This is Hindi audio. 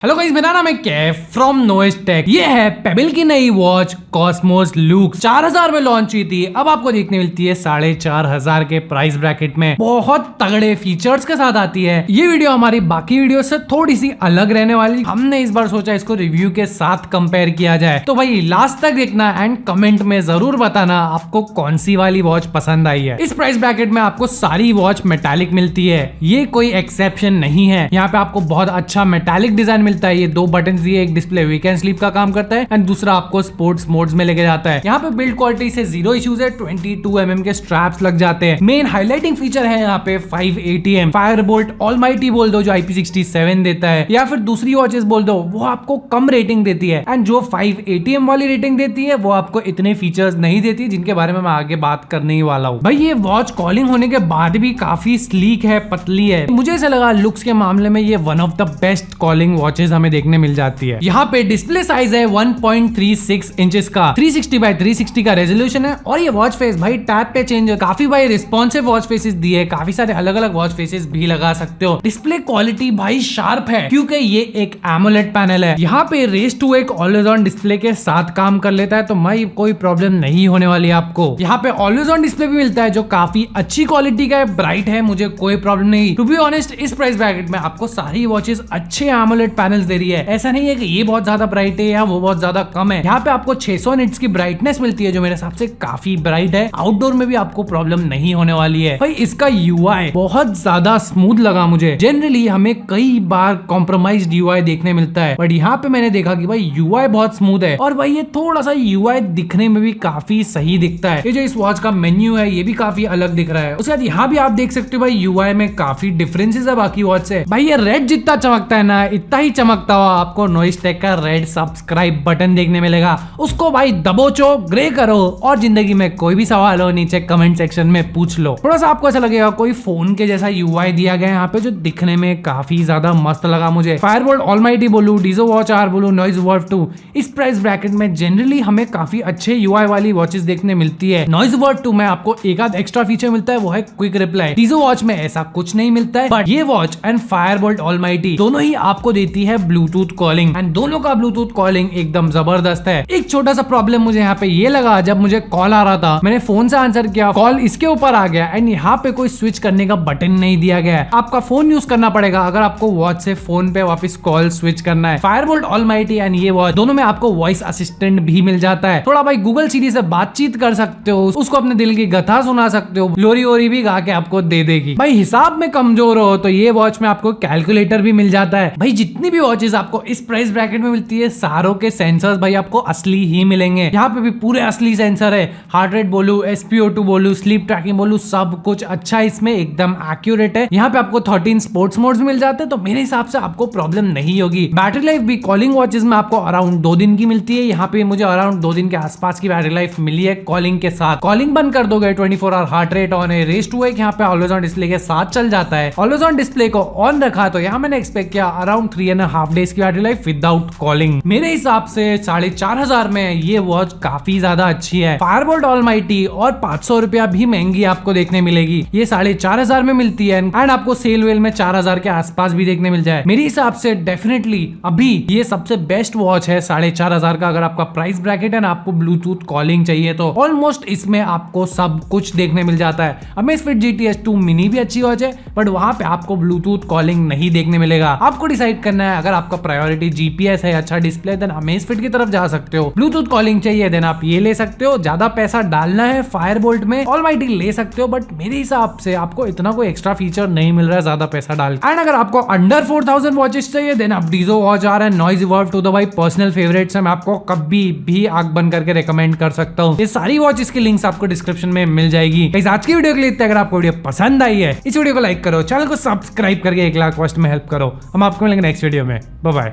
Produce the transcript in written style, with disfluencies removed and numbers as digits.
हेलो गाइस, मेरा नाम है कैफ फ्रॉम नोइस टेक। ये है पेबल की नई वॉच कॉस्मोस लूक्स। 4000 में लॉन्च हुई थी, अब आपको देखने मिलती है 4500 के प्राइस ब्रैकेट में। बहुत तगड़े फीचर्स के साथ आती है। ये वीडियो हमारी बाकी वीडियो से थोड़ी सी अलग रहने वाली। हमने इस बार सोचा इसको रिव्यू के साथ कंपेयर किया जाए, तो भाई लास्ट तक देखना एंड कमेंट में जरूर बताना आपको कौन सी वाली वॉच पसंद आई है। इस प्राइस ब्रैकेट में आपको सारी वॉच मेटालिक मिलती है, ये कोई एक्सेप्शन नहीं है। यहाँ पे आपको बहुत अच्छा मेटालिक डिजाइन मिलता है। ये दो बटन दिए, एक डिस्प्ले वीक एंड स्लीप का काम करता है एंड दूसरा आपको स्पोर्ट्स मोड्स में लेके जाता है। यहाँ पे बिल्ड क्वालिटी से जीरो इश्यूज है। 22 mm के स्ट्रैप्स लग जाते हैं। मेन हाईलाइटिंग फीचर है यहाँ पे 5 ATM फायरबोल्ट ऑलमाइटी बोल दो जो IP67 देता है, या फिर दूसरी वॉचेस बोल दो वो आपको कम रेटिंग देती है एंड जो 5 ATM वाली रेटिंग देती है वो आपको इतने फीचर्स नहीं देती, जिनके बारे में मैं आगे बात करने ही वाला हूँ। भाई ये वॉच कॉलिंग होने के बाद भी काफी स्लीक है, पतली है। मुझे ऐसा लगा लुक्स के मामले में ये one of the best calling watches हमें देखने मिल जाती है। यहाँ पे डिस्प्ले साइज है 1.36 इंचेस का, 360 by 360 का रेजोल्यूशन है और ये वॉच फेस भाई टैप पे चेंज है। काफी भाई रिस्पॉन्सिव वॉच फेसेस दिए, काफी सारे अलग अलग वॉच फेसेस भी लगा सकते हो। डिस्प्ले क्वालिटी भाई शार्प है क्योंकि ये एक एमोलेड पैनल है। यहाँ पे रेस टू एक ऑलवेज ऑन डिस्प्ले के साथ काम कर लेता है, तो भाई कोई प्रॉब्लम नहीं होने वाली है आपको। यहाँ पे ऑलवेज ऑन डिस्प्ले भी मिलता है जो काफी अच्छी क्वालिटी का है, ब्राइट है, मुझे कोई प्रॉब्लम नहीं। टू बी ऑनेस्ट इस प्राइस ब्रैकेट में आपको सारी वॉचेस अच्छे एमोलेड पैनल्स दे रही है। ऐसा नहीं है कि ये बहुत ज्यादा ब्राइट है या वो बहुत ज्यादा कम है। यहाँ पे आपको 600 निट्स की ब्राइटनेस मिलती है जो मेरे हिसाब से काफी ब्राइट है। आउटडोर में भी आपको प्रॉब्लम नहीं होने वाली है। भाई इसका UI बहुत ज्यादा स्मूथ लगा मुझे। जनरली हमें कई बार कॉम्प्रोमाइज्ड UI देखने मिलता है, बट यहाँ पे मैंने देखा कि भाई UI बहुत स्मूथ है और भाई ये थोड़ा सा UI दिखने में भी काफी सही दिखता है। ये जो इस वॉच का मेन्यू है ये भी काफी अलग दिख रहा है। उसके बाद यहाँ भी आप देख सकते हो भाई UI में काफी डिफरेंसेस है बाकी वॉच से। भाई ये रेड जितना चमकता है ना, इतना ही चमकता हुआ आपको नोइस टेक का रेड सब्सक्राइब बटन देखने मिलेगा। उसको भाई दबोचो, ग्रे करो और जिंदगी में कोई भी सवाल हो नीचे कमेंट सेक्शन में पूछ लो। थोड़ा सा आपको ऐसा लगेगा कोई फोन के जैसा UI दिया गया है यहाँ पे, जो दिखने में काफी ज्यादा मस्त लगा मुझे। फायरबोल्ट ऑलमाइटी बोलू, डीजो वॉच R बोलू, नॉइज वर्फ 2, इस प्राइस ब्रैकेट में जनरली हमें काफी अच्छे UI वाली वॉचेस देखने मिलती है। नॉइज वर्फ 2 में आपको एक आध एक्स्ट्रा फीचर मिलता है, वो है क्विक रिप्लाई। डीजो वॉच में ऐसा कुछ नहीं मिलता है, बट ये वॉच एंड फायरबोल्ट ऑलमाइटी दोनों ही आपको देती है ब्लूटूथ कॉलिंग एंड दोनों का ब्लूटूथ कॉलिंग एकदम जबरदस्त है। एक छोटा सा प्रॉब्लम मुझे यहाँ पे ये लगा, जब मुझे कॉल आ रहा था मैंने फोन से आंसर किया, कॉल इसके ऊपर आ गया एंड यहाँ पे कोई स्विच करने का बटन नहीं दिया गया है। आपका फोन यूज करना पड़ेगा अगर आपको वॉच से फोन पे वापस कॉल स्विच करना है। फायरबोल्ट ऑलमाइटी एंड ये वॉच दोनों में आपको वॉइस असिस्टेंट भी मिल जाता है। थोड़ा भाई गूगल सीरी से बातचीत कर सकते हो, उसको अपने दिल की कथा सुना सकते हो, लोरी ओरी भी गा के आपको दे देगी। भाई हिसाब में कमजोर हो तो ये वॉच में आपको कैलकुलेटर भी मिल जाता है। भाई जितनी भी वॉचेस आपको इस प्राइस ब्रैकेट में मिलती है सारों के सेंसर्स भाई आपको असली ही मिलेंगे। यहाँ पे भी पूरे असली सेंसर है। हार्ट रेट बोलू, SpO2 बोलू, स्लीप ट्रैकिंग बोलू, सब कुछ अच्छा इसमें एकदम एक्यूरेट है। यहाँ पे आपको 13 स्पोर्ट्स मोड्स मिल जाते हैं, तो मेरे हिसाब से आपको प्रॉब्लम नहीं होगी। बैटरी लाइफ भी कॉलिंग वॉचेस में आपको अराउंड 2 दिन की मिलती है। यहाँ पे मुझे अराउंड 2 दिन के आसपास की बैटरी लाइफ मिली है कॉलिंग के साथ। कॉलिंग बंद कर दोगे 24 आवर हार्ट रेट ऑन है। रेस टू एक यहाँ पे ऑलवेज ऑन डिस्प्ले के साथ चल जाता है। ऑलवेज ऑन डिस्प्ले को ऑन रखा तो यहाँ मैंने एक्सपेक्ट किया अराउंड 3.5 डेज की बैटरी लाइफ विदाउट कॉलिंग। मेरे हिसाब से 4500 में ये वॉच काफी ज्यादा अच्छी है। फायरबोल्ट ऑलमाइटी और 500 रुपया भी महंगी आपको देखने मिलेगी। ये 4500 में मिलती है एंड आपको सेल वेल में 4000 के आसपास भी देखने मिल जाए। मेरे हिसाब से डेफिनेटली अभी ये सबसे बेस्ट वॉच है 4500 का। अगर आपका प्राइस ब्रैकेट है ना, आपको ब्लूटूथ कॉलिंग चाहिए तो ऑलमोस्ट इसमें आपको सब कुछ देखने मिल जाता है। अमेज़फिट GT S2 मिनी भी अच्छी वॉच है, बट वहां पे आपको ब्लूटूथ कॉलिंग नहीं देखने मिलेगा। आपको डिसाइड करना है, अगर आपका प्रायोरिटी GPS है, अच्छा डिस्प्ले, देन अमेज़फिट की तरफ जा सकते हो। ब्लूटूथ कॉलिंग चाहिए देन आप ये ले सकते हो। ज्यादा पैसा डालना है फायरबोल्ट में, ऑलमाइटी ले सकते हो, बट मेरे हिसाब से आपको इतना कोई एक्स्ट्रा फीचर नहीं मिल रहा है ज्यादा पैसा डाल के। एंड अगर आपको अंडर 4000 वॉचेस चाहिए देन आप डीजो वॉच R है, नॉइज वर्फ 2 तो भाई पर्सनल फेवरेट्स है। मैं आपको कभी भी आंख बंद करके रेकमेंड कर सकता हूँ। ये सारी वॉचेस की लिंक्स आपको डिस्क्रिप्शन में मिल जाएगी। गाइस आज की वीडियो के लिए अगर आपको वीडियो पसंद आई है, इस वीडियो को लाइक करो, चैनल को सब्सक्राइब करके 1 लाख फर्स्ट में हेल्प करो। हम आपको मिलेंगे नेक्स्ट वीडियो में। Bye bye.